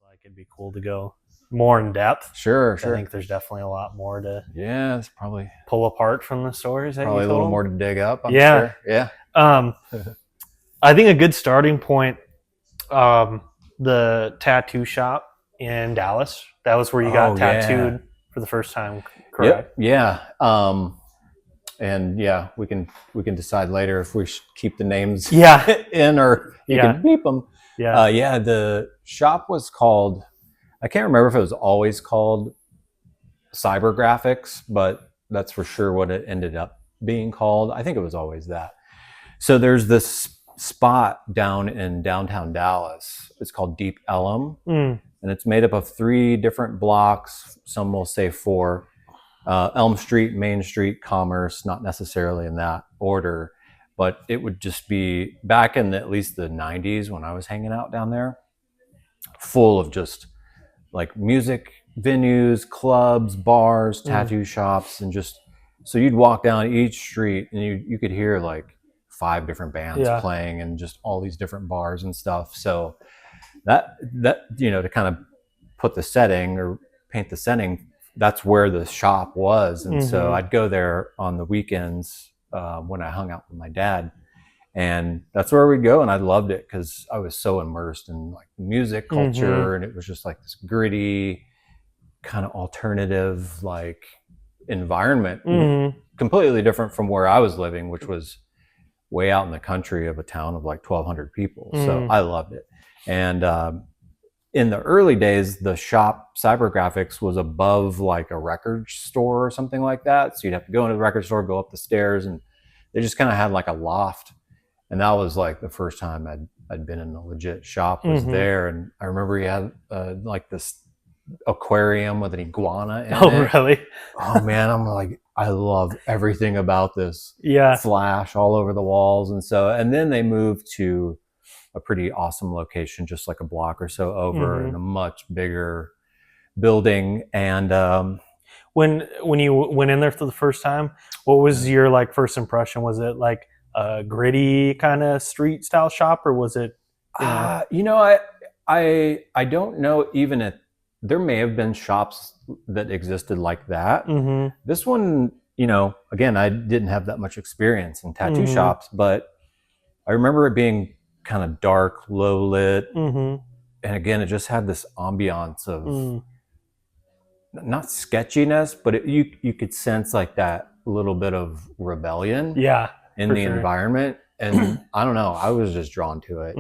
like it'd be cool to go more in depth. Sure. I think there's definitely a lot more to It's probably pull apart from the stories that probably you a little told. more to dig up. I'm Yeah. sure. Yeah. I think a good starting point, the tattoo shop in Dallas. That was where you got tattooed for the first time, correct? Yep. Yeah. And yeah, we can decide later if we should keep the names in or you can beep them. Yeah. The shop was called, I can't remember if it was always called Cyber Graphics, but that's for sure what it ended up being called. I think it was always that. So there's this spot down in downtown Dallas. It's called Deep Ellum, and it's made up of 3 different blocks. Some will say 4. Elm Street, Main Street, Commerce, not necessarily in that order, but it would just be back in at least the 90s when I was hanging out down there, full of just like music venues, clubs, bars, tattoo shops, and just, so you'd walk down each street and you could hear like 5 different bands playing and just all these different bars and stuff. So that to kind of put the setting or paint the setting, that's where the shop was. And so I'd go there on the weekends when I hung out with my dad, and that's where we'd go. And I loved it because I was so immersed in like music culture, and it was just like this gritty kind of alternative like environment, completely different from where I was living, which was way out in the country of a town of like 1,200 people. So I loved it. And in the early days, the shop Cyber Graphics was above like a record store or something like that. So you'd have to go into the record store, go up the stairs, and they just kind of had like a loft. And that was like the first time I'd been in a legit shop was there. And I remember he had like this aquarium with an iguana in it. Oh, really? Oh man, I'm like, I love everything about this. Flash all over the walls. And then they moved to a pretty awesome location, just like a block or so over, in a much bigger building. And when you went in there for the first time, what was your like first impression? Was it like a gritty kind of street style shop, or was it? I don't know. Even if there may have been shops that existed like that. This one, again, I didn't have that much experience in tattoo shops, but I remember it being kind of dark, low lit, and again, it just had this ambiance of not sketchiness, but you could sense like that little bit of rebellion in the environment. And I don't know, I was just drawn to it.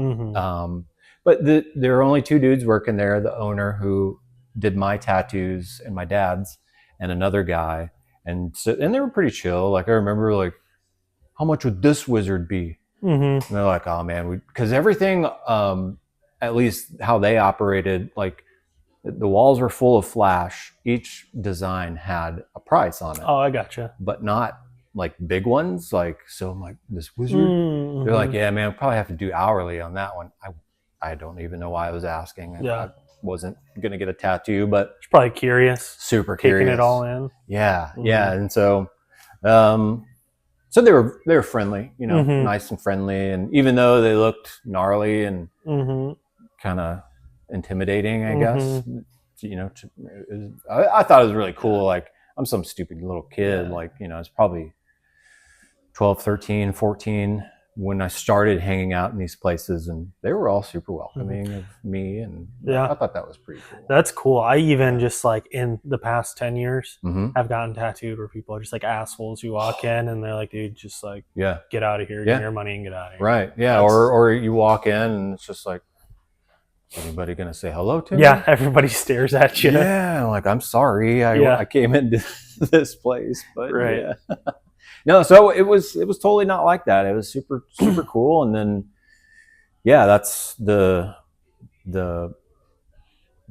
But there were only 2 dudes working there, the owner who did my tattoos and my dad's, and another guy. And they were pretty chill. Like I remember like, how much would this wizard be? And they're like, oh man, because everything, at least how they operated, like the walls were full of flash. Each design had a price on it. Oh, I gotcha. But not like big ones. Like, so I'm like, this wizard? They're like, yeah, man, I'll probably have to do hourly on that one. I don't even know why I was asking. I wasn't going to get a tattoo, but it's probably curious. Super curious. Taking it all in. Yeah. And so, so they were friendly, nice and friendly. And even though they looked gnarly and kind of intimidating, I guess, I thought it was really cool. Like I'm some stupid little kid, like, it's probably 12, 13, 14 when I started hanging out in these places, and they were all super welcoming of me. And I thought that was pretty cool. That's cool. I even just like in the past 10 years have gotten tattooed where people are just like assholes. You walk in and they're like, dude, just like, get out of here, get your money and get out of here. Right. Yeah. Or you walk in and it's just like, anybody going to say hello to me? Yeah. Everybody stares at you. Yeah. Like, I'm sorry. I came into this place, but no, so it was totally not like that. It was super, super cool. And then, that's the Cyber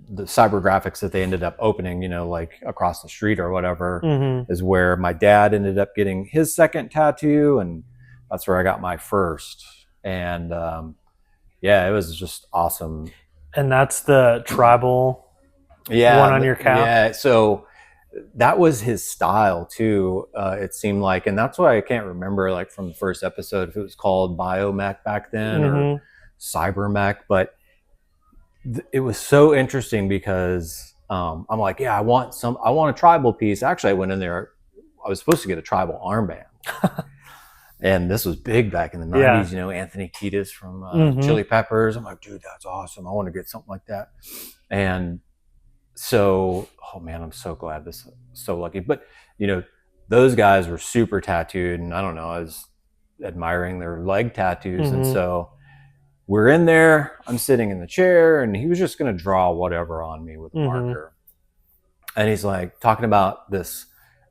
Graphics that they ended up opening, like across the street or whatever, is where my dad ended up getting his second tattoo. And that's where I got my first. And it was just awesome. And that's the tribal one on your cap? Yeah, so that was his style too, it seemed like. And that's why I can't remember, like from the first episode, if it was called Biomech back then or Cybermech. But it was so interesting because I'm like, yeah, I want a tribal piece. Actually, I went in there. I was supposed to get a tribal armband. And this was big back in the 90s, Anthony Kiedis from Chili Peppers. I'm like, dude, that's awesome. I want to get something like that. And so, oh man, I'm so glad so lucky. But, those guys were super tattooed, and I don't know, I was admiring their leg tattoos. And so we're in there, I'm sitting in the chair, and he was just going to draw whatever on me with a marker. And he's like talking about this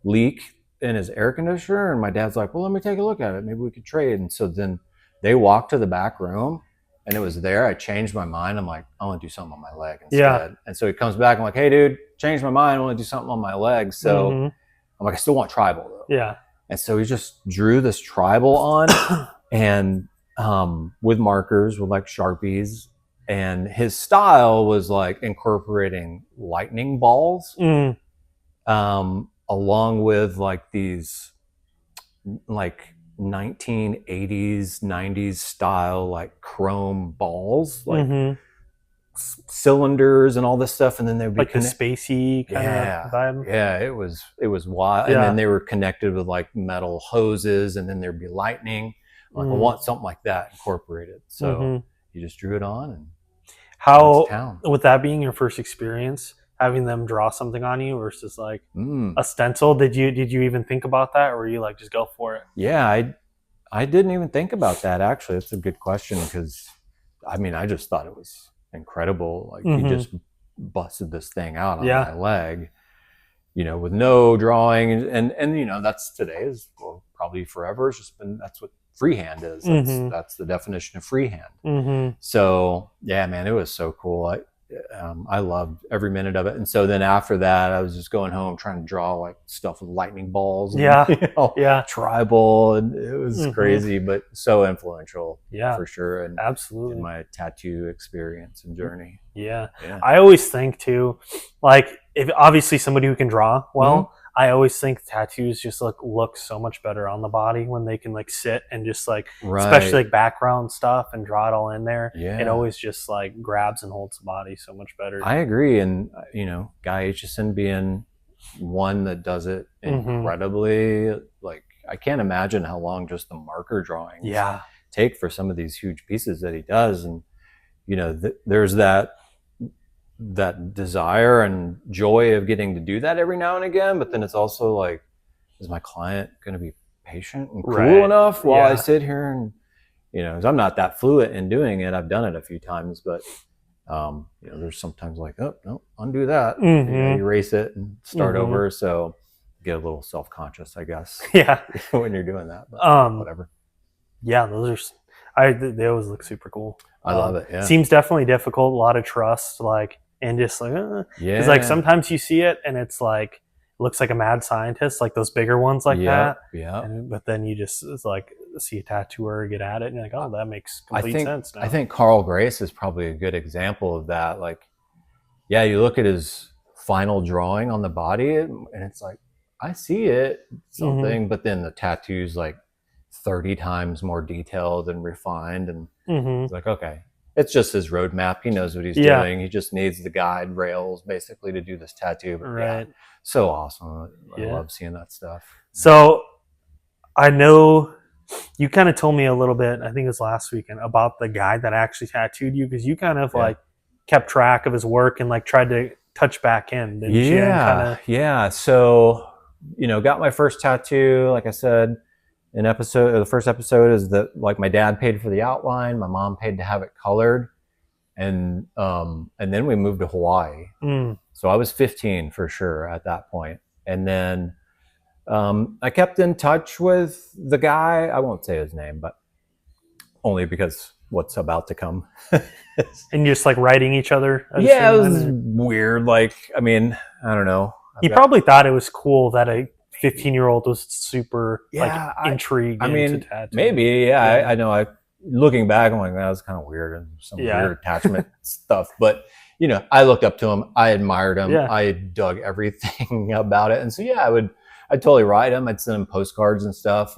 leak in his air conditioner, and my dad's like, well, let me take a look at it, maybe we could trade. And so then they walked to the back room, and it was there. I changed my mind. I'm like, I want to do something on my leg instead. And so he comes back, I'm like, hey dude, changed my mind, I want to do something on my leg. So I'm like, I still want tribal though. And so he just drew this tribal on and with markers, with like Sharpies, and his style was like incorporating lightning balls along with like these like 1980s 90s style like chrome balls, like cylinders and all this stuff, and then they'd be like the spacey kind of vibe. Yeah, it was wild. And then they were connected with like metal hoses, and then there'd be lightning. Like, I want something like that incorporated. So you just drew it on. And how, with that being your first experience, having them draw something on you versus like a stencil, did you even think about that, or were you like, just go for it? Yeah, I didn't even think about that, actually. That's a good question, because I mean, I just thought it was incredible. Like he just busted this thing out on my leg, with no drawing, and that's today's, well, probably forever. It's just been, that's what freehand is. That's the definition of freehand. So yeah, man, it was so cool. I loved every minute of it. And so then after that, I was just going home trying to draw like stuff with lightning balls and, tribal, and it was crazy, but so influential for sure. And absolutely in my tattoo experience and journey. I always think too, like, if obviously somebody who can draw well, I always think tattoos just look so much better on the body when they can like sit and just like, especially like background stuff, and draw it all in there. It always just like grabs and holds the body so much better. I agree. And Guy Aitchison being one that does it incredibly, like I can't imagine how long just the marker drawings take for some of these huge pieces that he does. And there's that desire and joy of getting to do that every now and again, but then it's also like, is my client going to be patient and cool enough while I sit here and because I'm not that fluent in doing it. I've done it a few times, but there's sometimes like, oh no, undo that, erase it and start over. So get a little self-conscious, I guess, when you're doing that, but whatever. Those they always look super cool. I love it. Seems definitely difficult, a lot of trust, like, and just like, because like sometimes you see it and it's like, looks like a mad scientist, like those bigger ones like that. But then you just, it's like, see a tattooer get at it and you're like, oh, that makes complete sense now. I think Carl Grace is probably a good example of that. Like, you look at his final drawing on the body and it's like, I see it, something, but then the tattoo's like 30 times more detailed and refined, and it's like, okay, it's just his roadmap. He knows what he's doing. He just needs the guide rails basically to do this tattoo. But so awesome. I love seeing that stuff. So I know you kind of told me a little bit, I think it was last weekend, about the guy that actually tattooed you, because you kind of like kept track of his work and like tried to touch back in, didn't you? So got my first tattoo, like I said, the first episode is that like my dad paid for the outline, my mom paid to have it colored, and then we moved to Hawaii. So I was 15 for sure at that point. And then I kept in touch with the guy. I won't say his name, but only because what's about to come. And just like writing each other. It was weird. Like, I mean, I don't know. He probably thought it was cool that a 15-year-old was super intrigued. I mean, into tattoo. Maybe, I know. Looking back, I'm like, that was kind of weird and some weird attachment stuff. But I looked up to him. I admired him. I dug everything about it. And so I'd totally write him. I'd send him postcards and stuff.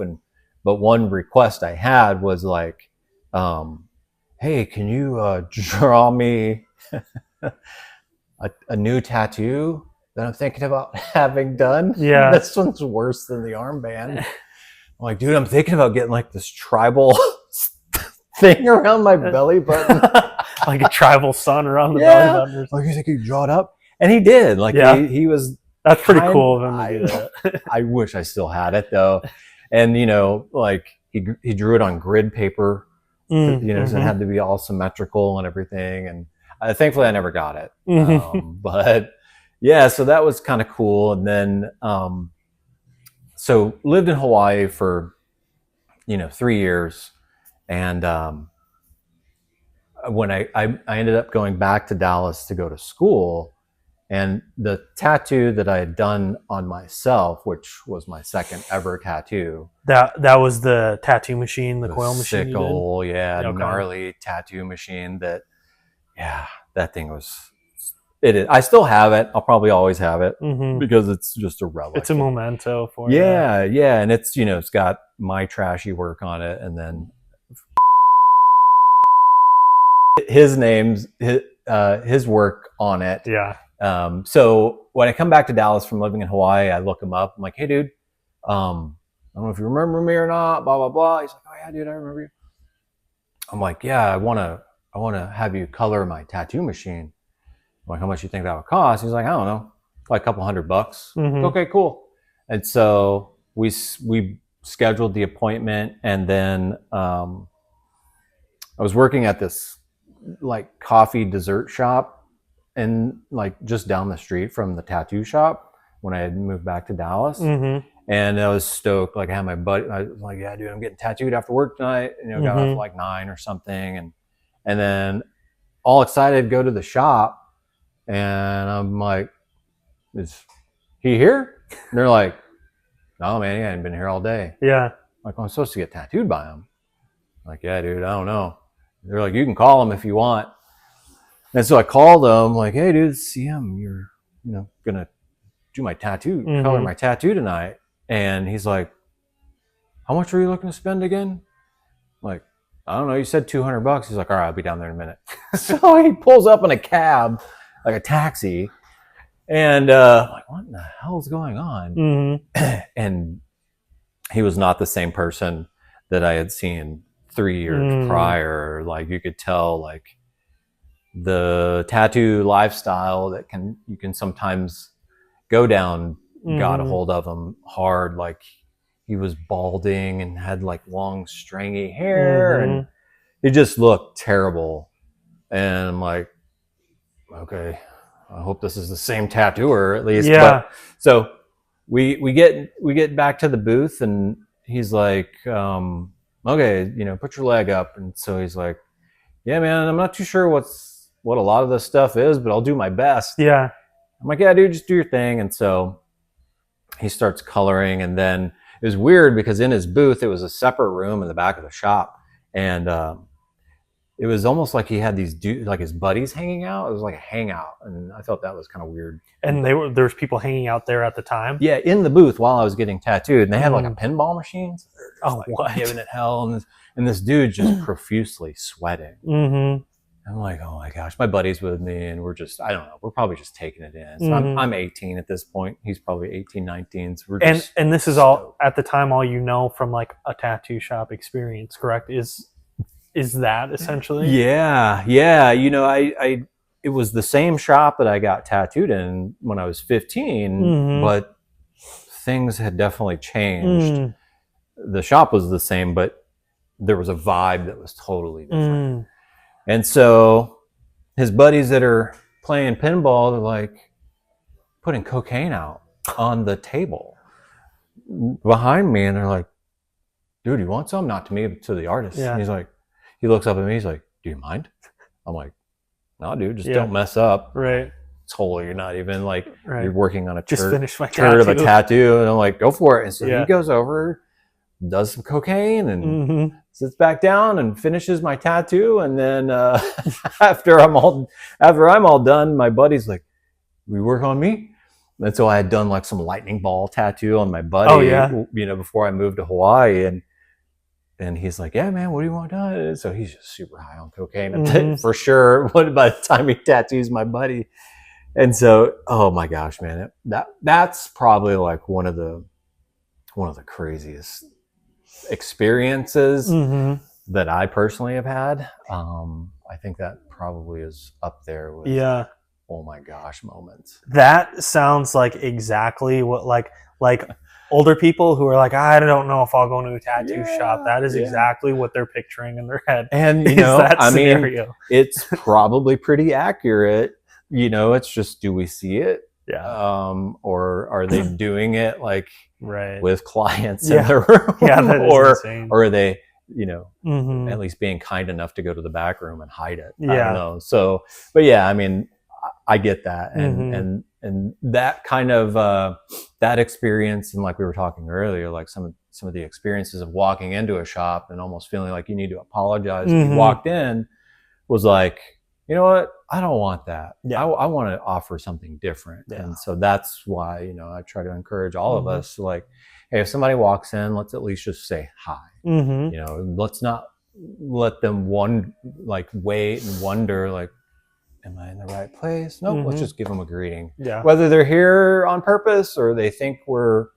But one request I had was like, hey, can you draw me a new tattoo that I'm thinking about having done. Yeah. This one's worse than the armband. I'm like, dude, I'm thinking about getting like this tribal thing around my belly button. Like a tribal sun around the belly button or something. Like, you think you could draw it up? And he did. Like, he was. That's pretty cool of him to do that. I wish I still had it though. And, you know, like he drew it on grid paper, you know, so it had to be all symmetrical and everything. And thankfully I never got it. But yeah, so that was kind of cool. And then, so lived in Hawaii for, you know, 3 years. And when I ended up going back to Dallas to go to school, and the tattoo that I had done on myself, which was my second ever tattoo. That was the tattoo machine, the coil machine. Sickle, gnarly tattoo machine that, that thing was, it is. I still have it. I'll probably always have it because it's just a relic. It's a memento for you. Yeah. And it's, you know, it's got my trashy work on it. And then his work on it. Yeah. So when I come back to Dallas from living in Hawaii, I look him up. I'm like, hey, dude, I don't know if you remember me or not, blah, blah, blah. He's like, oh, yeah, dude, I remember you. I'm like, yeah, I want to have you color my tattoo machine. I'm like, how much do you think that would cost? He's like, I don't know, like a couple $100. Okay, cool. And so we scheduled the appointment, and then I was working at this like coffee dessert shop, and like just down the street from the tattoo shop when I had moved back to Dallas. And I was stoked. Like I had my buddy, I was like, yeah, dude, I'm getting tattooed after work tonight. You know, got off like 9 or something. And then all excited, go to the shop, and I'm like, is he here? And they're like, no, man, he hadn't been here all day. Yeah. I'm like, well, I'm supposed to get tattooed by him. I'm like, yeah, dude, I don't know. They're like, you can call him if you want. And so I called him, like, hey, dude, it's CM, you're, you know, gonna do my tattoo, color my tattoo tonight. And he's like, how much are you looking to spend again? I'm like, I don't know. You said $200. He's like, all right, I'll be down there in a minute. So he pulls up in a cab, like a taxi, and I'm like, what in the hell is going on? And he was not the same person that I had seen 3 years prior. Like you could tell, like, the tattoo lifestyle that you can sometimes go down got a hold of him hard. Like he was balding and had like long stringy hair and he just looked terrible. And I'm like, okay, I hope this is the same tattooer at least. But, so we get back to the booth, and he's like, okay, you know, put your leg up. And so he's like, yeah, man, I'm not too sure what a lot of this stuff is, but I'll do my best. Yeah. I'm like, yeah, dude, just do your thing. And so he starts coloring, and then it was weird because in his booth, it was a separate room in the back of the shop. And it was almost like he had these like his buddies hanging out. It was like a hangout. And I thought that was kind of weird. And there was people hanging out there at the time? Yeah, in the booth while I was getting tattooed. And they had like a pinball machine. So they're just like giving it hell. And this dude just profusely sweating. I'm like, oh my gosh, my buddy's with me, and we're just, I don't know, we're probably just taking it in. So I'm 18 at this point. He's probably 18, 19. So we're just and this is all at the time, all you know from like a tattoo shop experience, correct? Is that essentially? Yeah. You know, it was the same shop that I got tattooed in when I was 15, but things had definitely changed. The shop was the same, but there was a vibe that was totally different. And so his buddies that are playing pinball, they're like putting cocaine out on the table behind me. And they're like, dude, you want some? Not to me, but to the artist. Yeah. And he's like, he looks up at me. He's like, do you mind? I'm like, no, dude, just don't mess up. Right. Totally. You're not even like, you're working on a turd of a tattoo. And I'm like, go for it. And so he goes over, does some cocaine, and sits back down and finishes my tattoo. And then after I'm all done, my buddy's like, we work on me? And so I had done like some lightning ball tattoo on my buddy, you know, before I moved to Hawaii. And and he's like, yeah, man, what do you want done? So he's just super high on cocaine for sure. By the time he tattoos my buddy. And so, oh my gosh, man, that's probably like one of the craziest experiences that I personally have had. I think that probably is up there with oh my gosh moments. That sounds like exactly what like older people who are like, I don't know if I'll go to a tattoo shop. That is exactly what they're picturing in their head. And you know, I mean, it's probably pretty accurate. You know, it's just, do we see it? Yeah. Or are they doing it like with clients in their room? Yeah, that is insane. Or are they, you know, at least being kind enough to go to the back room and hide it? I don't know. So, but yeah, I mean, I get that. And that kind of, that experience, and like we were talking earlier, like some of the experiences of walking into a shop and almost feeling like you need to apologize if you walked in, was like, you know what? I don't want that. Yeah. I want to offer something different. Yeah. And so that's why, you know, I try to encourage all of us to like, hey, if somebody walks in, let's at least just say hi. You know, let's not let them wait and wonder like, am I in the right place? No, let's just give them a greeting. Yeah. Whether they're here on purpose or they think we're,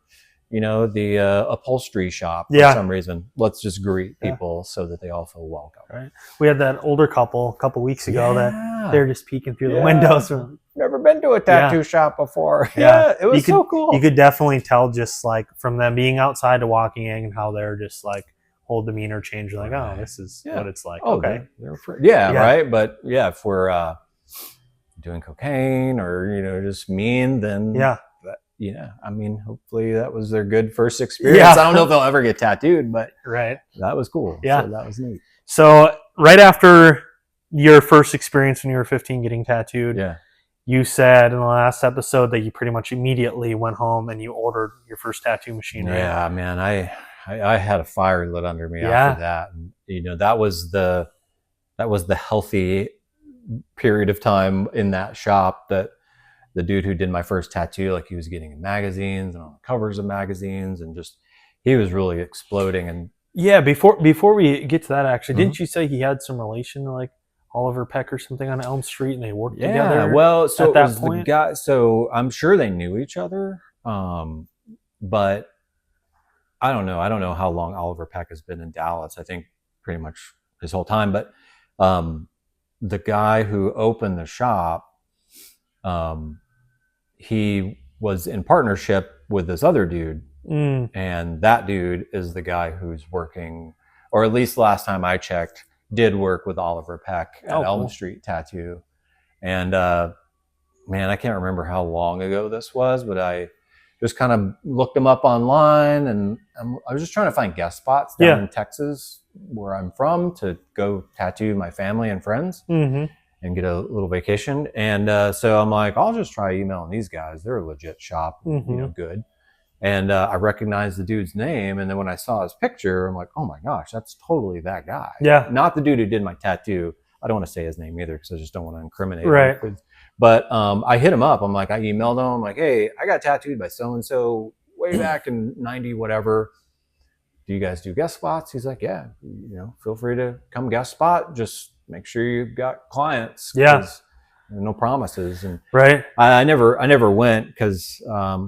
you know, the upholstery shop for some reason, let's just greet people so that they all feel welcome. Right. We had that older couple a couple weeks ago that they're just peeking through the windows. Never been to a tattoo shop before. Yeah, it was so cool. You could definitely tell just like from them being outside to walking in and how they're just like whole demeanor change. Like, oh, this is what it's like. Oh, okay. They're right. But yeah, if we're doing cocaine or, you know, just mean, then I mean, hopefully that was their good first experience. I don't know if they'll ever get tattooed, but that was cool. Yeah, so that was neat. So right after your first experience when you were 15 getting tattooed, you said in the last episode that you pretty much immediately went home and you ordered your first tattoo machine. Right? Yeah, man, I had a fire lit under me after that, and you know, that was the healthy period of time in that shop that the dude who did my first tattoo, like he was getting in magazines and on the covers of magazines, and just he was really exploding. And before we get to that, actually, didn't you say he had some relation to like Oliver Peck or something on Elm Street, and they worked together? Yeah, well, so at that point, the guy. So I'm sure they knew each other, but I don't know. I don't know how long Oliver Peck has been in Dallas. I think pretty much his whole time. But the guy who opened the shop, he was in partnership with this other dude, and that dude is the guy who's working, or at least last time I checked, did work with Oliver Peck at Elm Street Tattoo. And man, I can't remember how long ago this was, but I just kind of looked him up online, and I was just trying to find guest spots down in Texas, where I'm from, to go tattoo my family and friends. And get a little vacation. And so I'm like, I'll just try emailing these guys. They're a legit shop, you know, good. And I recognized the dude's name. And then when I saw his picture, I'm like, oh my gosh, that's totally that guy. Yeah. Not the dude who did my tattoo. I don't want to say his name either because I just don't want to incriminate him. But I hit him up. I'm like, I emailed him. I'm like, hey, I got tattooed by so-and-so way back in 90, whatever. Do you guys do guest spots? He's like, yeah, you know, feel free to come guest spot. Just make sure you've got clients. No promises. And I never went because I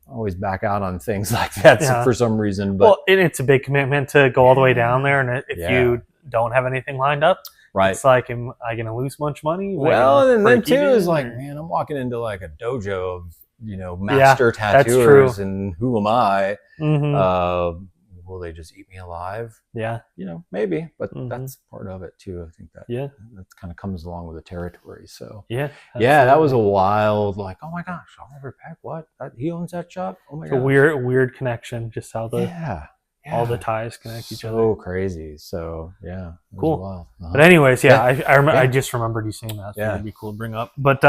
always back out on things like that for some reason. But and it's a big commitment to go all the way down there, and if you don't have anything lined up, it's like, am I going to lose much money? Well, and then too is like, man, I'm walking into like a dojo of, you know, master tattooers, and who am I? Will they just eat me alive? Yeah, you know, maybe, but that's part of it too. I think that that kind of comes along with the territory. So that was a wild, like, oh my gosh, Oliver Peck, what? He owns that shop? Oh my gosh, a weird connection. Just how all the ties connect each other. So crazy. So cool. Wild. But anyways, I just remembered you saying that. So it'd be cool to bring up. But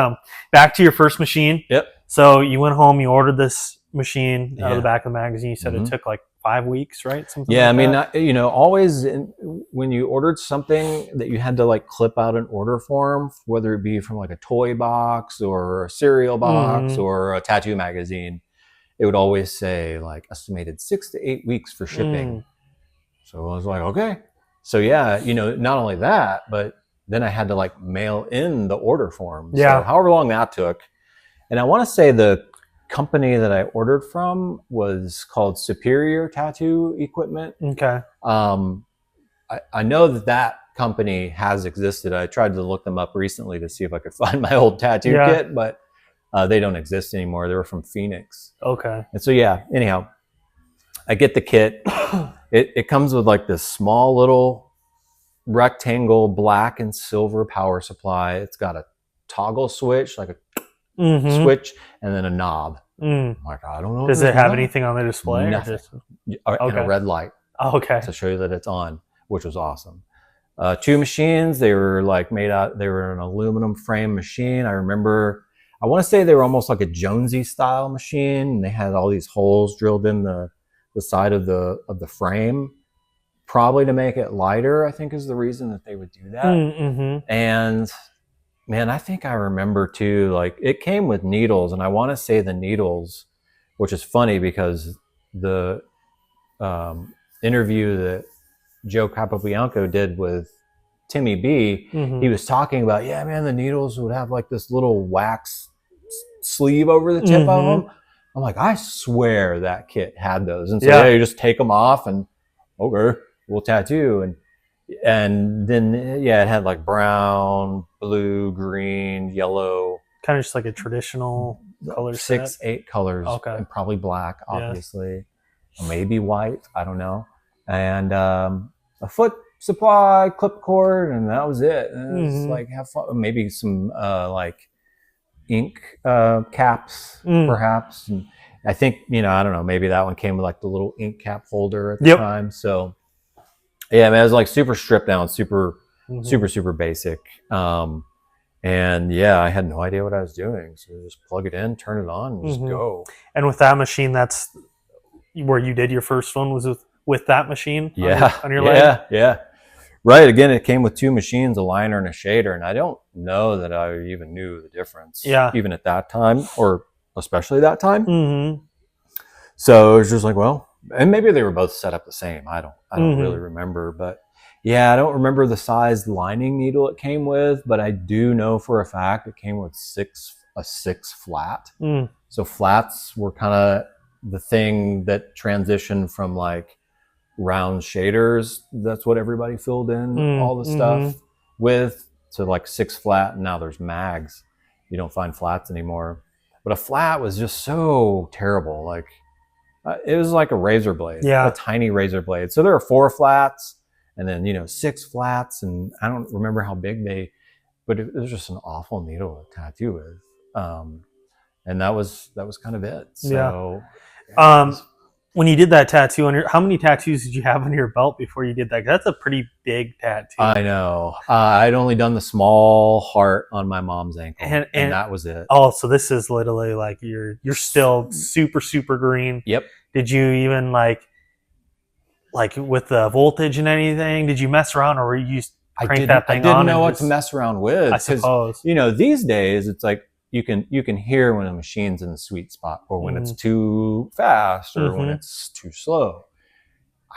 back to your first machine. Yep. So you went home, you ordered this machine out of the back of the magazine. You said it took like 5 weeks, right? Something like I mean, you know, always when you ordered something that you had to like clip out an order form, whether it be from like a toy box or a cereal box or a tattoo magazine, it would always say like estimated 6 to 8 weeks for shipping. So I was like, okay. So yeah, not only that, but then I had to like mail in the order form. Yeah. So however long that took. And I want to say the company that I ordered from was called Superior Tattoo Equipment. Okay. I know that company has existed. I tried to look them up recently to see if I could find my old tattoo kit, but they don't exist anymore. They were from Phoenix. Okay. And so, yeah, anyhow, I get the kit. It comes with like this small little rectangle black and silver power supply. It's got a toggle switch, like a switch, and then a knob. I'm like, I don't know. Does it have anything on the display? Nothing. And a red light. Okay. To show you that it's on, which was awesome. 2 machines. They were like made out. They were an aluminum frame machine. I remember. I want to say they were almost like a Jonesy style machine. And they had all these holes drilled in the side of the frame, probably to make it lighter. I think is the reason that they would do that. And man, I think I remember too. Like it came with needles, and I want to say the needles, which is funny because the interview that Joe Capobianco did with Timmy B, he was talking about, yeah, man, the needles would have like this little wax sleeve over the tip of them. I'm like, I swear that kit had those. And so yeah, you just take them off and okay, we'll tattoo. And then yeah, it had like brown, blue, green, yellow. Kind of just like a traditional color 6, 8 colors. Okay. And probably black, obviously. Maybe white, I don't know. And a foot supply, clip cord, and that was it. And it was like have fun. Maybe some like ink caps, perhaps. And I think, I don't know, maybe that one came with like the little ink cap holder at the time. So yeah, man, it was like super stripped down, super basic. And yeah, I had no idea what I was doing. So just plug it in, turn it on, and just go. And with that machine, that's where you did your first one, was with that machine on your leg? Yeah. Right. Again, it came with 2 machines, a liner and a shader. And I don't know that I even knew the difference. Even at that time, or especially that time. So it was just like, well, and maybe they were both set up the same. I don't really remember. But yeah, I don't remember the size lining needle it came with, but I do know for a fact it came with a 6 flat. So flats were kind of the thing that transitioned from like round shaders, that's what everybody filled in all the stuff with, to like 6 flat. And now there's mags. You don't find flats anymore. But a flat was just so terrible. Like it was like a razor blade, a tiny razor blade. So there are 4 flats and then 6 flats, and I don't remember how big but it was just an awful needle to tattoo with. And that was kind of it. So when you did that tattoo how many tattoos did you have on your belt before you did that? That's a pretty big tattoo. I know. I'd only done the small heart on my mom's ankle, and that was it. Oh, so this is literally like you're still super green. Yep. Did you even like with the voltage and anything? Did you mess around, or were you crank that thing on? I didn't know what to mess around with. I suppose. These days it's like you can hear when a machine's in the sweet spot, or when it's too fast, or when it's too slow.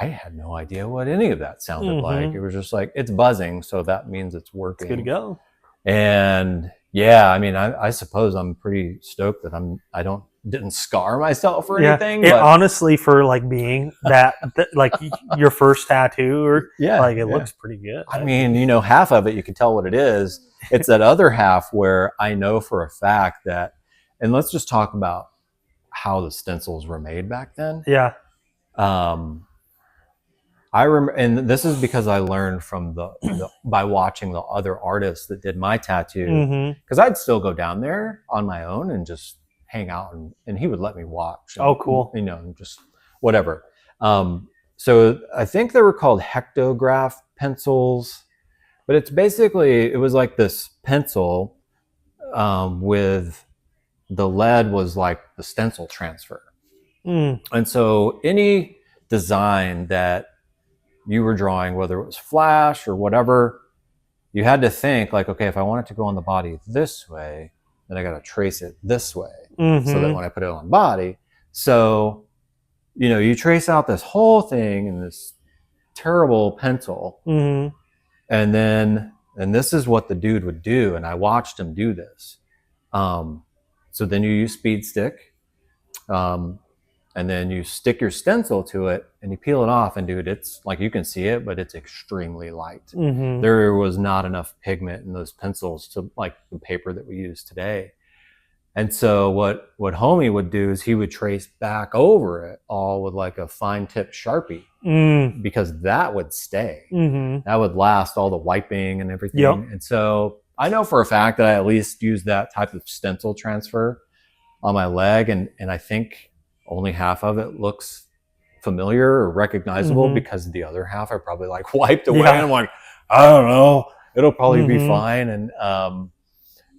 I had no idea what any of that sounded like. It was just like, it's buzzing, so that means it's working. It's good to go. And yeah, I mean, I suppose I'm pretty stoked that I didn't scar myself or anything. But honestly, for like being that like your first tattoo, or it looks pretty good. I mean, half of it you can tell what it is. It's that other half where I know for a fact that, and let's just talk about how the stencils were made back then. Yeah. I remember, and this is because I learned from by watching the other artists that did my tattoo, because I'd still go down there on my own and just hang out, and he would let me watch. Oh, cool. Just whatever. So I think they were called hectograph pencils, but it was like this pencil with the lead was like the stencil transfer. And so any design that you were drawing, whether it was flash or whatever, you had to think like, okay, if I want it to go on the body this way, then I got to trace it this way, so that when I put it on the body, so you trace out this whole thing in this terrible pencil. Mm-hmm. And this is what the dude would do, and I watched him do this. So then you use speed stick, and then you stick your stencil to it, and you peel it off, and dude, it's like, you can see it, but it's extremely light. Mm-hmm. There was not enough pigment in those pencils to like the paper that we use today. And so what homie would do is he would trace back over it all with like a fine tip Sharpie, because that would stay. Mm-hmm. That would last all the wiping and everything. Yep. And so I know for a fact that I at least use that type of stencil transfer on my leg. And I think only half of it looks familiar or recognizable, because the other half I probably like wiped away. Yeah. And I'm like, I don't know, it'll probably be fine. And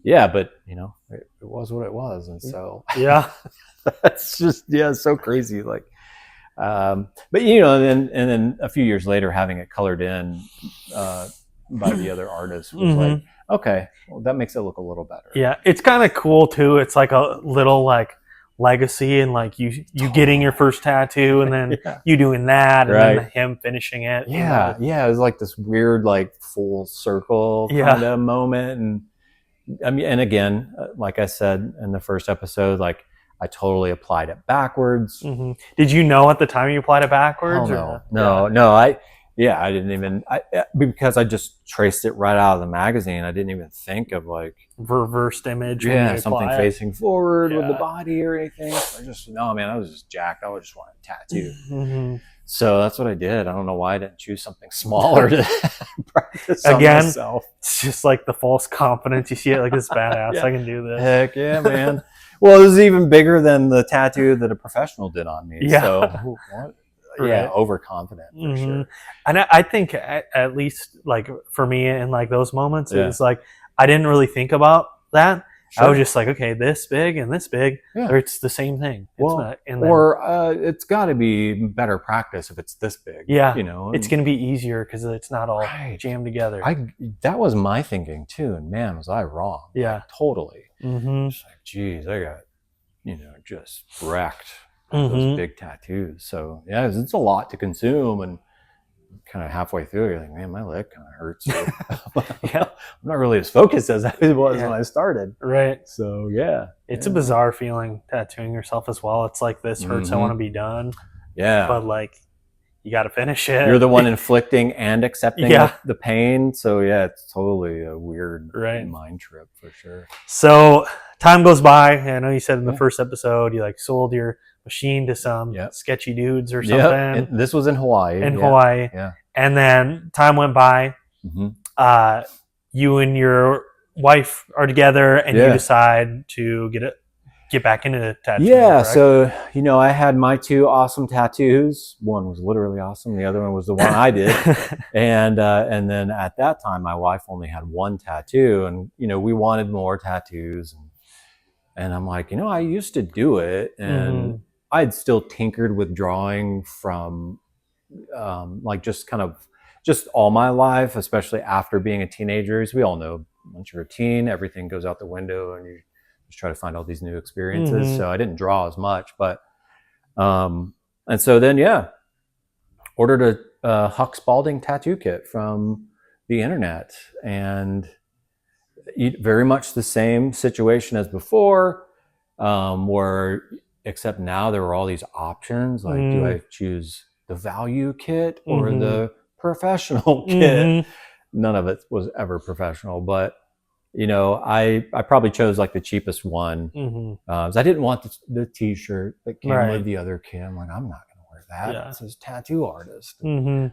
yeah, but you know, it was what it was. And so yeah, that's just, yeah, it's so crazy. Like, but you know, and then a few years later, having it colored in by the other artist was like, okay, well, that makes it look a little better. Yeah, it's kind of cool too. It's like a little like legacy, and like you getting your first tattoo, and then you doing that, and then him finishing it. Yeah, yeah, it was like this weird like full circle kind of moment. And I mean, and again, like I said in the first episode, like I totally applied it backwards. Mm-hmm. Did you know at the time you applied it backwards? No. I didn't even, because I just traced it right out of the magazine. I didn't even think of like reversed image. Something facing forward with the body or anything. So I just, no, man, I was just jacked. I just wanted a tattoo. Mm-hmm. So that's what I did. I don't know why I didn't choose something smaller to practice on myself. It's just like the false confidence. You see it like, this badass, I can do this. Heck yeah, man. Well, it was even bigger than the tattoo that a professional did on me. Yeah. So, yeah, overconfident for sure. And I think at least like for me in like those moments, it's like I didn't really think about that. Sure. I was just like, okay, this big and this big, or it's the same thing. Well, it's got to be better practice if it's this big. Yeah, you know, it's going to be easier because it's not all jammed together. That was my thinking too, and man, was I wrong? Yeah, like, totally. Mm-hmm. It's like, geez, I got just wrecked those big tattoos. So yeah, it's a lot to consume, and kind of halfway through, you're like, man, my leg kind of hurts. I'm not really as focused as I was when I started. Right. So yeah, it's a bizarre feeling tattooing yourself as well. It's like, this hurts. I want to be done. Yeah. But like, you got to finish it. You're the one inflicting and accepting the pain. So yeah, it's totally a weird mind trip for sure. So time goes by. I know you said in the first episode, you like sold your machine to some sketchy dudes or something. This was in Hawaii. Hawaii. Yeah. And then time went by. You and your wife are together, and you decide to get back into tattooing. Yeah. Correct? So I had my two awesome tattoos. One was literally awesome. The other one was the one I did. And then at that time, my wife only had one tattoo, and we wanted more tattoos. And I'm like, I used to do it, and I'd still tinkered with drawing from like just all my life, especially after being a teenager. As we all know, once you're a teen, everything goes out the window, and you just try to find all these new experiences. So I didn't draw as much, but and so then ordered a Huck Spalding tattoo kit from the internet, and very much the same situation as before, where except now there were all these options. Like, do I choose the value kit or the professional kit? None of it was ever professional, but I probably chose like the cheapest one. So I didn't want the t-shirt that came with the other kit. I'm like, I'm not gonna wear that. It says tattoo artist.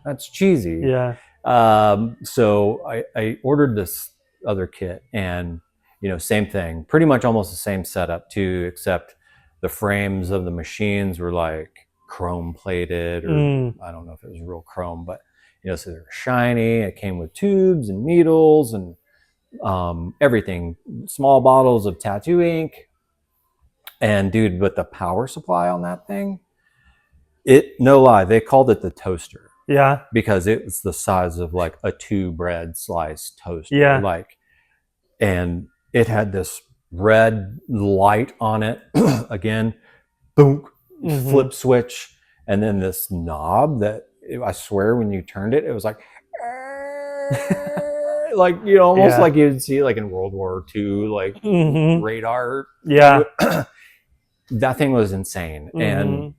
That's cheesy. So I ordered this other kit, and same thing, pretty much almost the same setup too, except the frames of the machines were like chrome plated, or I don't know if it was real chrome, but so they were shiny. It came with tubes and needles and everything, small bottles of tattoo ink. And dude, but the power supply on that thing, no lie, they called it the toaster. Yeah. Because it was the size of like a 2 bread slice toaster. Yeah. Like, and it had this red light on it. Again, boom, flip switch, and then this knob that I swear when you turned it, it was like, like, almost like you'd see like in World War II, like radar. Yeah. That thing was insane. And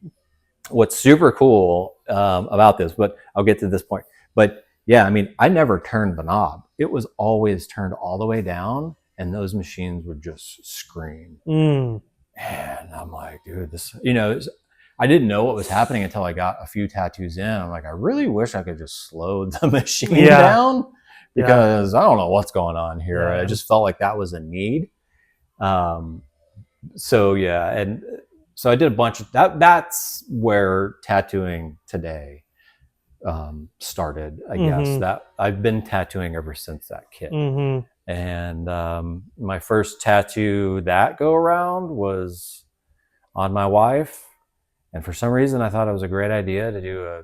what's super cool about this, but I'll get to this point. But yeah, I mean, I never turned the knob. It was always turned all the way down, and those machines would just scream. And I'm like, dude, this, I didn't know what was happening until I got a few tattoos in. I'm like, I really wish I could just slow the machine down, because I don't know what's going on here. I just felt like that was a need. So yeah, and so I did a bunch of that. That's where tattooing today started, I guess. That I've been tattooing ever since that kit. And my first tattoo that go around was on my wife, and for some reason I thought it was a great idea to do a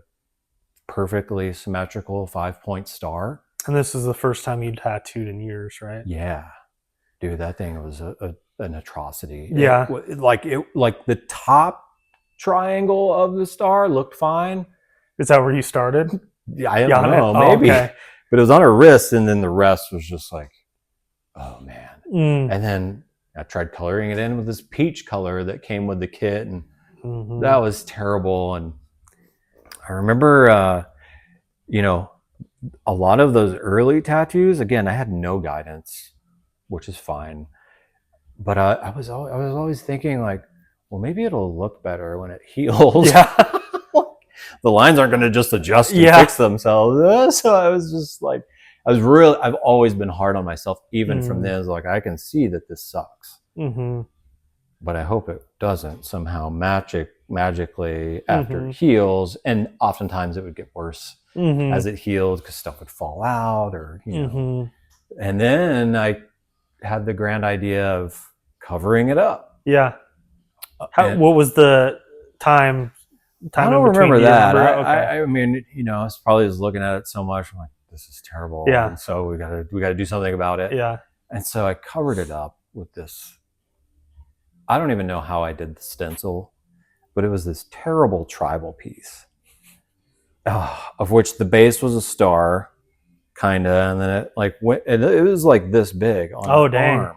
perfectly symmetrical 5-point star. And this is the first time you tattooed in years, right? Yeah, dude, that thing was an atrocity. Yeah, like the top triangle of the star looked fine. Is that where you started? Yeah, I don't know, maybe. Okay. But it was on her wrist, and then the rest was just like, oh man. And then I tried coloring it in with this peach color that came with the kit, and that was terrible. And I remember, a lot of those early tattoos, again, I had no guidance, which is fine. But I was always thinking like, well, maybe it'll look better when it heals. Yeah. The lines aren't going to just adjust and fix themselves. So I was just like, I've always been hard on myself, even from this. Like, I can see that this sucks, but I hope it doesn't somehow magically after it heals. And oftentimes it would get worse as it healed, because stuff would fall out, or And then I had the grand idea of covering it up. Yeah. What was the time? I don't remember that. I mean, I was probably just looking at it so much. I'm like, this is terrible. Yeah. And so we gotta do something about it. Yeah. And so I covered it up with this. I don't even know how I did the stencil, but it was this terrible tribal piece, of which the base was a star, kind of, and then it like went. It was like this big on the arm.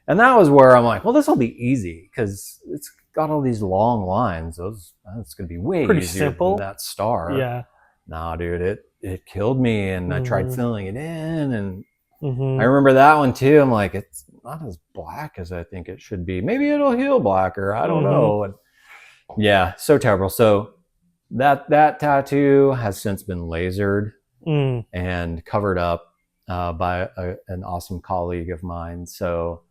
And that was where I'm like, well, this will be easy, because it's got all these long lines. That's going to be way pretty easier simple than that star. Yeah. Nah, dude, it killed me. And I tried filling it in, and I remember that one too. I'm like, it's not as black as I think it should be. Maybe it'll heal blacker. I don't know. And yeah, so terrible. So that tattoo has since been lasered and covered up by an awesome colleague of mine. So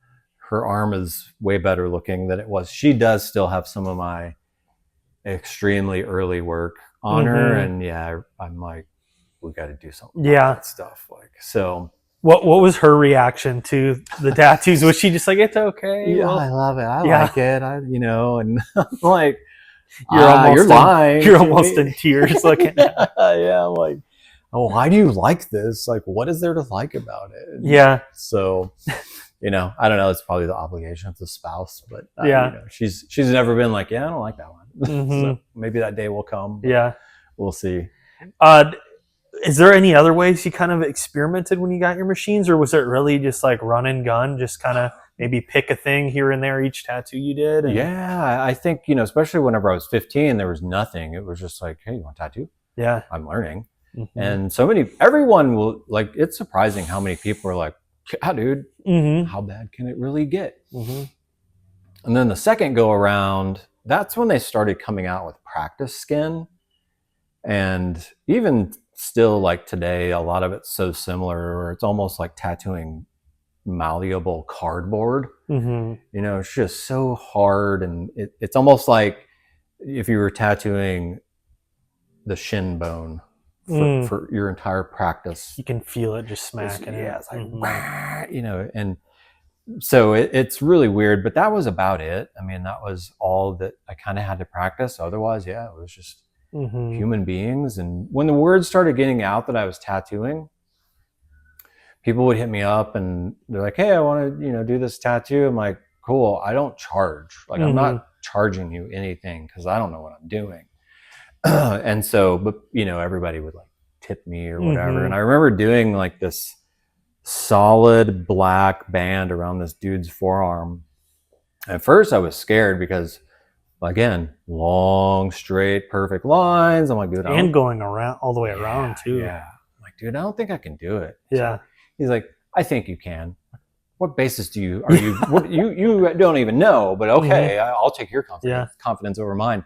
her arm is way better looking than it was. She does still have some of my extremely early work on her, and yeah, I'm like, we got to do something about that stuff. Like, so what was her reaction to the tattoos? Was she just like, it's okay? Yeah, well, I love it. I like it. And I'm like, you're lying. You're almost in tears looking at it. Yeah, I'm like, oh, why do you like this? Like, what is there to like about it? And yeah. So, I don't know. It's probably the obligation of the spouse, but she's never been like, yeah, I don't like that one. So maybe that day will come. Yeah, we'll see. Is there any other ways you kind of experimented when you got your machines, or was it really just like run and gun, just kind of maybe pick a thing here and there each tattoo you did? Yeah, I think, especially whenever I was 15, there was nothing. It was just like, hey, you want a tattoo? Yeah. I'm learning. And everyone will, like, it's surprising how many people are like, yeah, dude, how bad can it really get? And then the second go around, that's when they started coming out with practice skin. And even still, like today, a lot of it's so similar, or it's almost like tattooing malleable cardboard. It's just so hard, and it's almost like if you were tattooing the shin bone for your entire practice. You can feel it just smacking it. Yeah, it's like, and so it's really weird, but that was about it. I mean, that was all that I kind of had to practice. Otherwise, yeah, it was just human beings. And when the word started getting out that I was tattooing, people would hit me up and they're like, hey, I want to, do this tattoo. I'm like, cool. I don't charge. Like, I'm not charging you anything because I don't know what I'm doing. And so, but everybody would like tip me or whatever. Mm-hmm. And I remember doing like this solid black band around this dude's forearm. At first I was scared because, again, long, straight, perfect lines. I'm like, dude, and going around all the way around too. Yeah. I'm like, dude, I don't think I can do it. Yeah. So he's like, I think you can. What basis are you, what, you don't even know, but okay, I'll take your confidence over mine.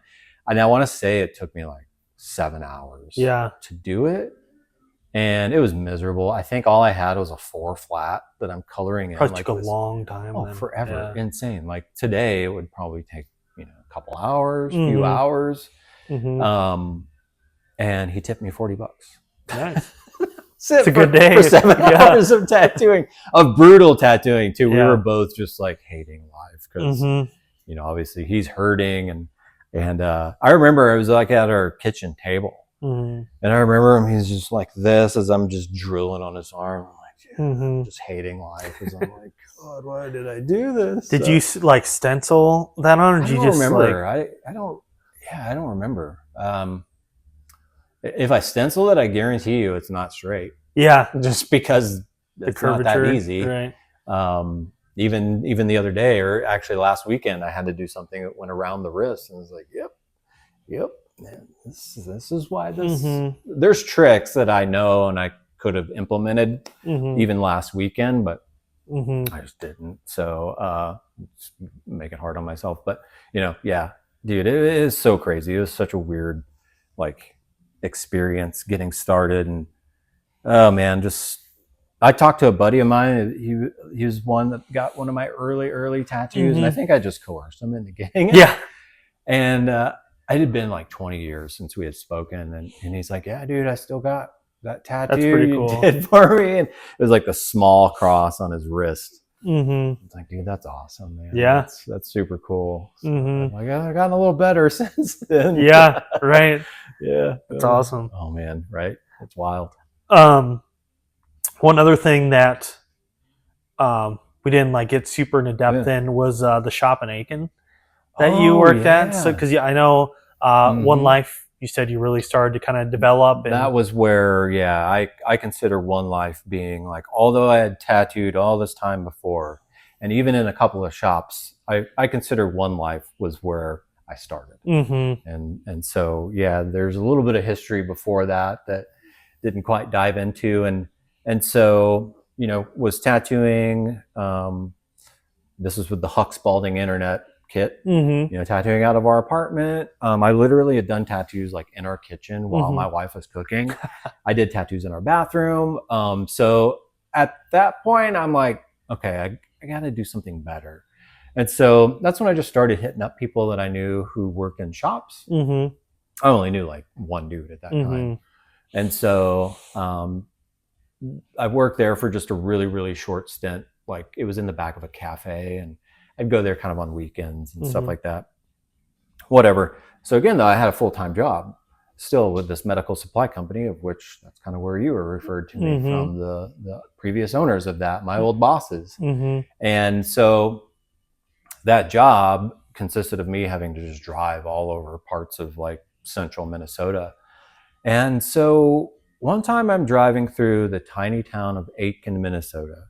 And I want to say it took me like 7 hours to do it. And it was miserable. I think all I had was a 4 flat that I'm coloring in. Probably took a long time. Oh, forever. Yeah. Insane. Like today, it would probably take a couple hours, few hours. And he tipped me $40. Nice. It's a good day for 7 hours of tattooing, of brutal tattooing too. We were both just like hating life because obviously he's hurting, and I remember I was like at our kitchen table. And I remember him, he's just like this as I'm just drilling on his arm. I'm like, just hating life. Because I'm like, God, why did I do this? Did you like stencil that on, or did you just remember? I don't remember. If I stencil it, I guarantee you it's not straight. Yeah. Just because it's not that easy. Right. Even the other day, or actually last weekend, I had to do something that went around the wrist, and it's like, yep. Man, this is why this. There's tricks that I know and I could have implemented even last weekend, but I just didn't. So make it hard on myself. But dude, it is so crazy. It was such a weird like experience getting started, and oh man, I talked to a buddy of mine. He was one that got one of my early tattoos, and I think I just coerced him into getting it. Yeah, and. It had been like 20 years since we had spoken, and he's like, yeah, dude, I still got that tattoo. That's pretty cool. You did for me. And it was like the small cross on his wrist. It's like, dude, that's awesome, man. Yeah. That's super cool. So like, I've gotten a little better since then. Yeah, right. Yeah. That's awesome. Oh man, right? It's wild. One other thing that we didn't like get super into depth in was the shop in Aiken that you worked at. So, because I know One Life, you said you really started to kind of develop. And that was where, I consider One Life being like, although I had tattooed all this time before, and even in a couple of shops, I consider One Life was where I started. And so, there's a little bit of history before that didn't quite dive into. And so, was tattooing, this was with the Huck Spalding internet kit, tattooing out of our apartment. I literally had done tattoos like in our kitchen while my wife was cooking. I did tattoos in our bathroom. So at that point, I'm like, okay, I got to do something better. And so that's when I just started hitting up people that I knew who worked in shops. I only knew like one dude at that time. And so I worked there for just a really, really short stint. Like it was in the back of a cafe, and I'd go there kind of on weekends and stuff like that. Whatever. So again, though, I had a full-time job still with this medical supply company, of which that's kind of where you were referred to me from the previous owners of that, my old bosses. And so that job consisted of me having to just drive all over parts of like central Minnesota. And so one time I'm driving through the tiny town of Aiken, Minnesota,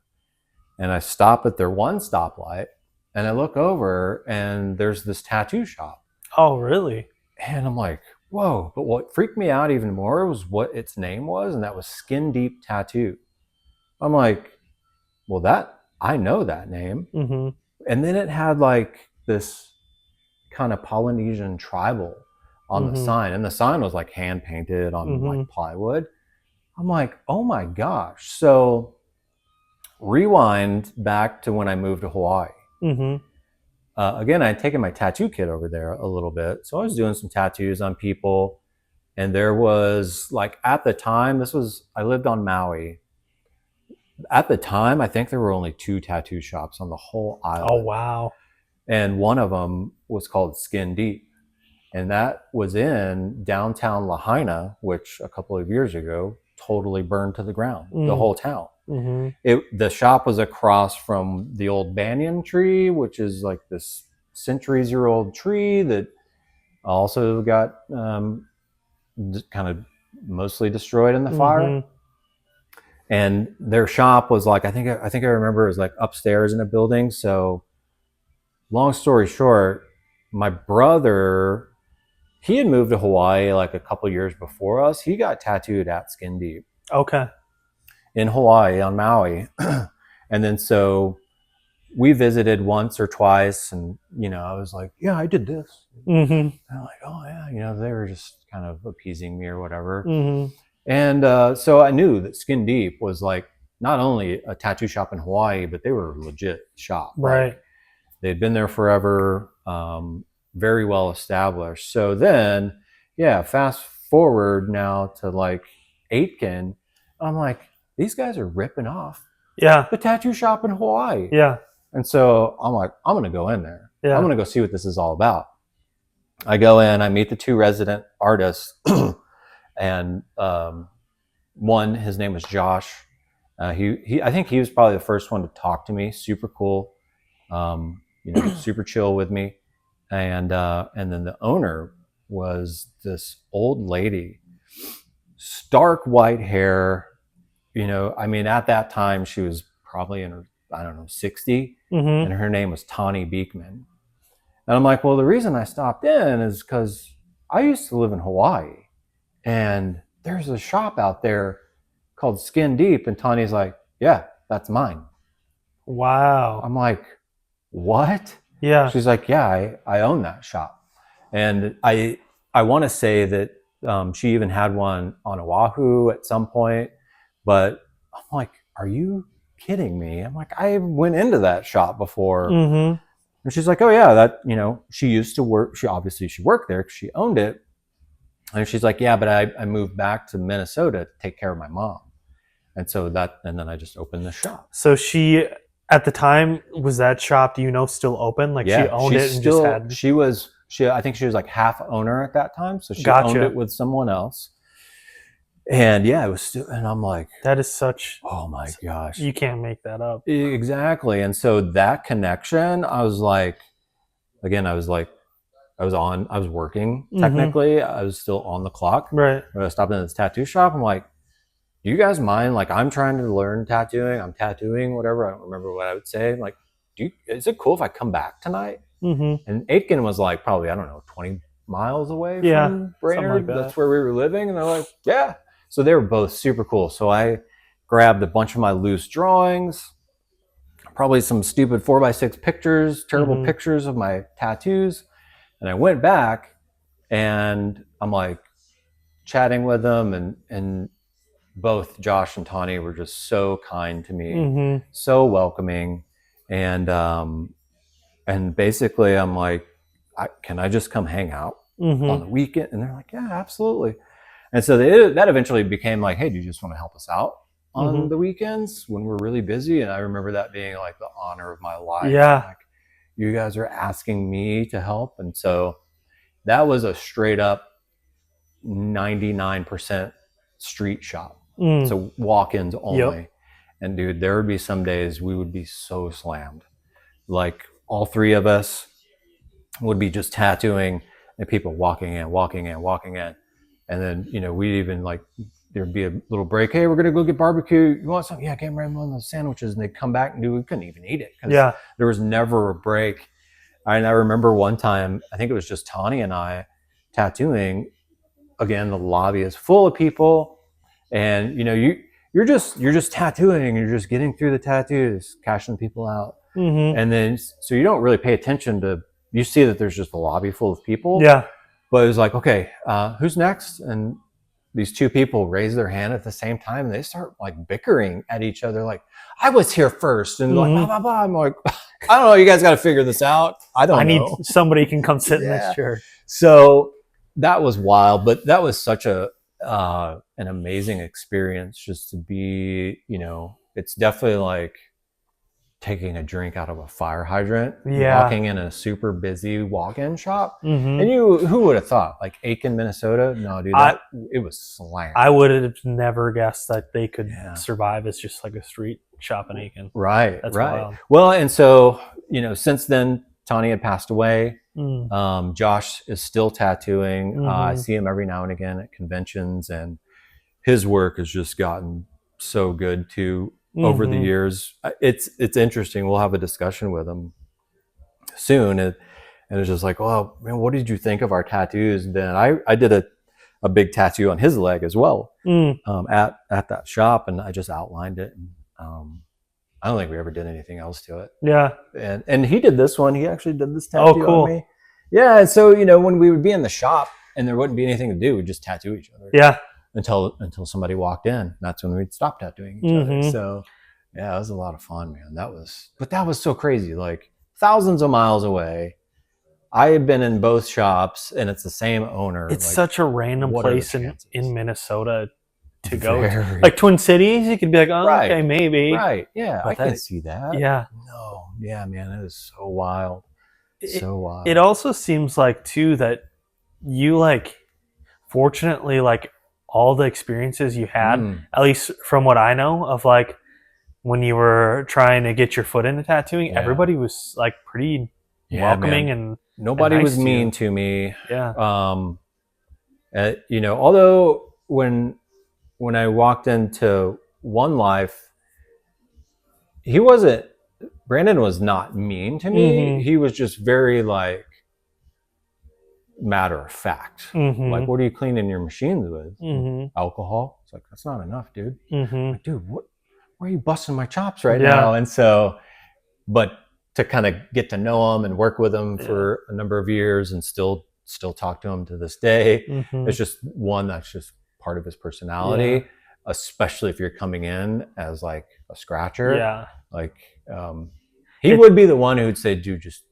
and I stop at their one stoplight, and I look over, and there's this tattoo shop. Oh, really? And I'm like, whoa. But what freaked me out even more was what its name was, and that was Skin Deep Tattoo. I'm like, well, I know that name. And then it had like this kind of Polynesian tribal on the sign, and the sign was like hand painted on like plywood. I'm like, oh my gosh. So rewind back to when I moved to Hawaii. Again, I had taken my tattoo kit over there a little bit. So I was doing some tattoos on people. And there was like, at the time, I lived on Maui. At the time, I think there were only 2 tattoo shops on the whole island. Oh, wow. And one of them was called Skin Deep. And that was in downtown Lahaina, which a couple of years ago totally burned to the ground, the whole town. The shop was across from the old banyan tree, which is like this centuries-year-old tree that also got kind of mostly destroyed in the fire. Mm-hmm. And their shop was like, I think I remember it was like upstairs in a building. So long story short, my brother, he had moved to Hawaii like a couple years before us. He got tattooed at Skin Deep. Okay. In Hawaii on Maui. And then so we visited once or twice, and I was like, yeah, I did this. Mm-hmm. And I'm like, oh yeah, they were just kind of appeasing me or whatever. Mm-hmm. And so I knew that Skin Deep was like not only a tattoo shop in Hawaii, but they were a legit shop. Right. Like, they'd been there forever, very well established. So then, yeah, fast forward now to like Aitken, I'm like, these guys are ripping off the tattoo shop in Hawaii. Yeah. And so I'm like, I'm going to go in there. Yeah. I'm going to go see what this is all about. I go in, I meet the 2 resident artists. And one, his name was Josh. I think he was probably the first one to talk to me. Super cool. Super chill with me. And then the owner was this old lady, stark white hair. At that time she was probably in her, I don't know, 60, and her name was Tawny Beekman. And I'm like, well, the reason I stopped in is because I used to live in Hawaii, and there's a shop out there called Skin Deep. And Tawny's like, yeah, that's mine. Wow. I'm like, what? Yeah. She's like, yeah, I own that shop. And I want to say that she even had one on Oahu at some point. But I'm like, are you kidding me? I'm like, I went into that shop before. Mm-hmm. And she's like, oh yeah, that, she used to work. She worked there because she owned it. And she's like, yeah, but I moved back to Minnesota to take care of my mom. And so and then I just opened the shop. So she, at the time, was that shop, still open? Like, yeah, she owned it and just had... I think she was like half owner at that time. So she owned it with someone else. And yeah, it was still, and I'm like, that is such, oh my gosh, you can't make that up. Exactly. And so that connection, I was like, again, I was working technically. I was still on the clock. Right. When I stopped in this tattoo shop, I'm like, do you guys mind? Like, I'm trying to learn tattooing. I'm tattooing, whatever. I don't remember what I would say. I'm like, is it cool if I come back tonight? Mm-hmm. And Aitken was like, probably, I don't know, 20 miles away from Like Brainerd. that. That's where we were living. And they're like, yeah. So they were both super cool. So I grabbed a bunch of my loose drawings, probably some stupid 4x6 pictures, terrible pictures of my tattoos. And I went back and I'm like chatting with them, and both Josh and Tawny were just so kind to me, so welcoming. And basically I'm like, can I just come hang out on the weekend? And they're like, yeah, absolutely. And so that eventually became like, hey, do you just want to help us out on the weekends when we're really busy? And I remember that being like the honor of my life. Yeah. Like, you guys are asking me to help. And so that was a straight up 99% street shop. So walk-ins only. Yep. And dude, there would be some days we would be so slammed. Like, all 3 of us would be just tattooing and people walking in. And then, we'd even like, there'd be a little break. Hey, we're going to go get barbecue. You want something? Yeah, get right on those sandwiches. And they'd come back and we couldn't even eat it. Yeah. There was never a break. And I remember one time, I think it was just Tawny and I tattooing. Again, the lobby is full of people. And, you're just tattooing. You're just getting through the tattoos, cashing people out. And then, so you don't really pay attention you see that there's just a lobby full of people. Yeah. But it was like, okay, who's next? And these 2 people raise their hand at the same time. And they start like bickering at each other. Like, I was here first. And like, blah, blah, blah. I'm like, I don't know. You guys got to figure this out. I need somebody can come sit in this chair. So that was wild, but that was such an amazing experience just to be, it's definitely like taking a drink out of a fire hydrant, walking in a super busy walk-in shop. And who would have thought? Like Aitken, Minnesota? No, dude, it was slammed. I would have never guessed that they could survive as just like a street shop in Aitken. Right, That's right. Wild. Well, and so, since then, Tawny had passed away. Josh is still tattooing. I see him every now and again at conventions, and his work has just gotten so good too over the years. It's interesting. We'll have a discussion with him soon, and it's just like, well, man, what did you think of our tattoos? And then I did a big tattoo on his leg as well at that shop, and I just outlined it. And, I don't think we ever did anything else to it. Yeah. And he did this one. He actually did this tattoo on me. Yeah. And so, when we would be in the shop and there wouldn't be anything to do, we'd just tattoo each other. Yeah. Until somebody walked in. That's when we'd stop tattooing each other. So yeah, it was a lot of fun, man. That was so crazy. Like thousands of miles away. I had been in both shops and it's the same owner. It's like, such a random place in Minnesota to go to. Like Twin Cities, you could be like, oh, right. Okay, maybe. Right. Yeah. But I can see that. Yeah. No. Yeah, man. It was so wild. So wild. It also seems like too that you fortunately all the experiences you had, at least from what I know of when you were trying to get your foot into tattooing, everybody was pretty welcoming, man. And nobody nice was mean to me. Yeah. Although when I walked into One Life, Brandon was not mean to me. He was just very matter of fact. Like, what are you cleaning your machines with? Alcohol? It's like, that's not enough, dude. Like, dude, why are you busting my chops right now? And so, but to kind of get to know him and work with him for a number of years and still talk to him to this day, it's just one that's just part of his personality, especially if you're coming in as a scratcher. Yeah. He would be the one who'd say, dude, just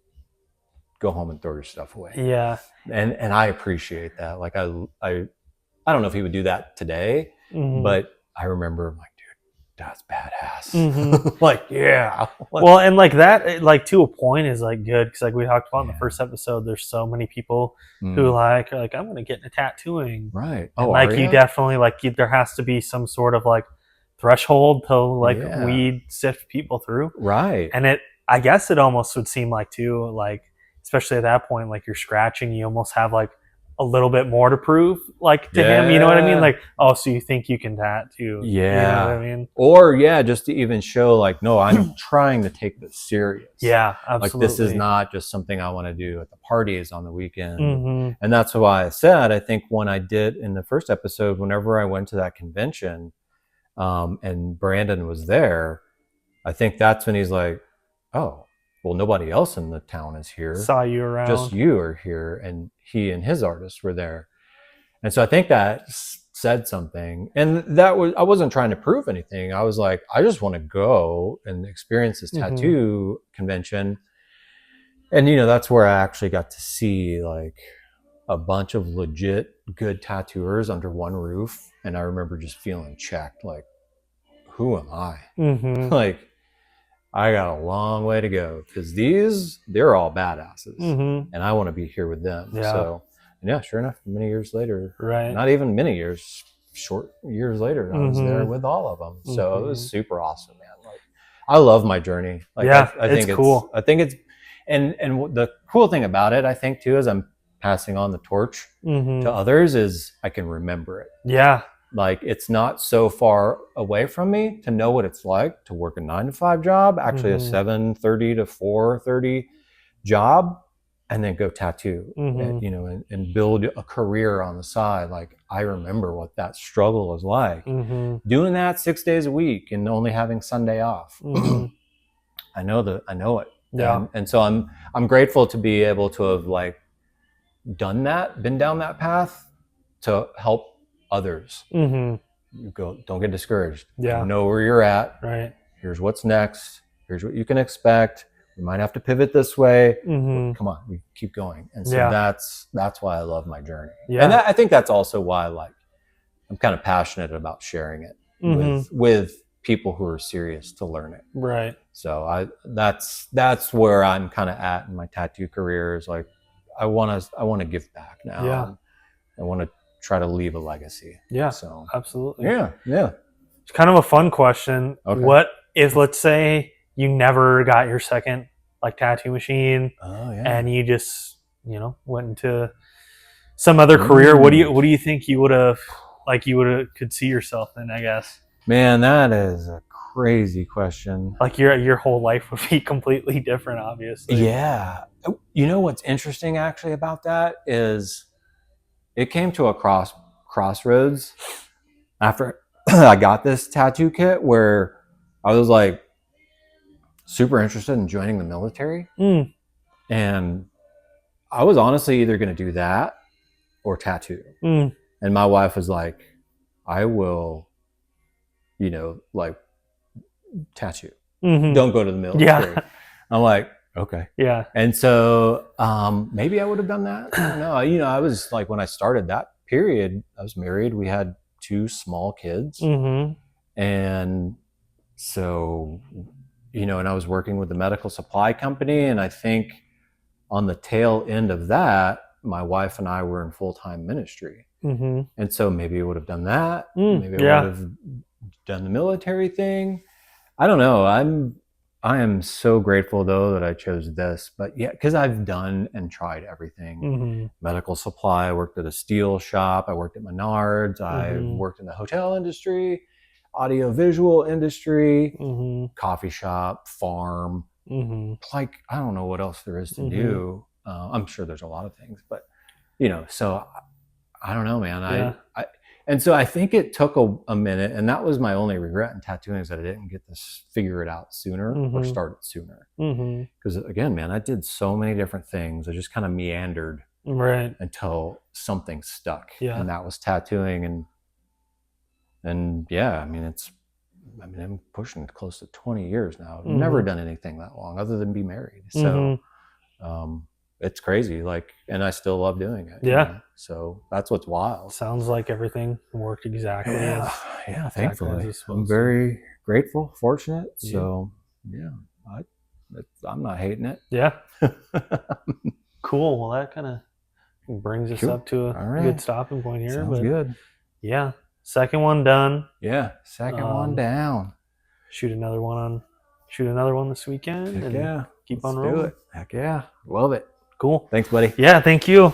go home and throw your stuff away. Yeah. And I appreciate that. I don't know if he would do that today, but I remember I'm like, dude, that's badass. Yeah. Well, and that, to a point is good. Because we talked about in the first episode, there's so many people who are I'm going to get into tattooing. Right. And you definitely there has to be some sort of threshold to weed sift people through. Right. And I guess it almost would seem too, especially at that point, you're scratching, you almost have a little bit more to prove to him, you know what I mean? Oh, so you think you can tattoo. Yeah. You know what I mean? Or just to even show no, I'm trying to take this serious. Yeah, absolutely. This is not just something I want to do at the parties on the weekend. And that's why I said, I think when I did in the first episode, whenever I went to that convention, and Brandon was there, I think that's when he's like, oh, well, nobody else in the town is here. Saw you around. Just you are here. And he and his artists were there. And so I think that said something. And I wasn't trying to prove anything. I was like, I just want to go and experience this tattoo convention. And, that's where I actually got to see a bunch of legit good tattooers under one roof. And I remember just feeling checked, who am I? I got a long way to go because they're all badasses, and I want to be here with them. Yeah. So, sure enough, many years later, right? Not even many years, short years later, I was there with all of them. So it was super awesome, man. I love my journey. I think it's cool. I think it's, and the cool thing about it, I think too, is I'm passing on the torch to others. Is I can remember it. Yeah. It's not so far away from me to know what it's like to work a 9-to-5 job, actually a 7:30 to 4:30 job, and then go tattoo, and build a career on the side. I remember what that struggle was like, doing that 6 days a week and only having Sunday off. I know it. Yeah. And so I'm grateful to be able to have done that, been down that path to help others. You don't get discouraged. Yeah. Know where you're at. Right. Here's what's next. Here's what you can expect. We might have to pivot this way. Come on, we keep going. And so that's why I love my journey. Yeah. And I think that's also why I'm kind of passionate about sharing it with people who are serious to learn it. Right. So that's where I'm kind of at in my tattoo career. Is I want to give back now. Yeah. I want to try to leave a legacy. Yeah. So absolutely. Yeah. It's kind of a fun question. Okay. What if, let's say, you never got your second tattoo machine, and you just went into some other career, what do you think you would have could see yourself in, I guess? Man, that is a crazy question. Like your whole life would be completely different, obviously. Yeah. You know what's interesting actually about that is it came to a crossroads after I got this tattoo kit where I was like super interested in joining the military. And I was honestly either going to do that or tattoo. And my wife was like, I will, like tattoo. Don't go to the military. Yeah. I'm like, okay. Yeah. And so maybe I would have done that. I don't know. I was like, when I started that period, I was married. We had 2 small kids. And so, and I was working with the medical supply company. And I think on the tail end of that, my wife and I were in full-time ministry. And so maybe I would have done that. Maybe I would have done the military thing. I don't know. I am so grateful though that I chose this, but yeah, because I've done and tried everything. Medical supply. I worked at a steel shop. I worked at Menards. I worked in the hotel industry, audio-visual industry, coffee shop, farm. Like, I don't know what else there is to do. I'm sure there's a lot of things, but so I don't know, man. And so I think it took a minute, and that was my only regret in tattooing, is that I didn't get to figure it out sooner or start it sooner. Because again, man, I did so many different things. I just kind of meandered until something stuck, and that was tattooing. And yeah, I mean, I'm pushing close to 20 years now. I've never done anything that long other than be married. So it's crazy. Like, and I still love doing it. Yeah. So that's what's wild. Sounds like everything worked exactly as thankfully. I'm very grateful, fortunate. So yeah, I'm not hating it. Yeah. Cool. Well, that kind of brings us up to a good stopping point here. Sounds good. Yeah. Second one done. Yeah. Second one down. Shoot another one this weekend. Heck yeah. Keep on rolling. Do it. Heck yeah. Love it. Cool. Thanks, buddy. Yeah. Thank you.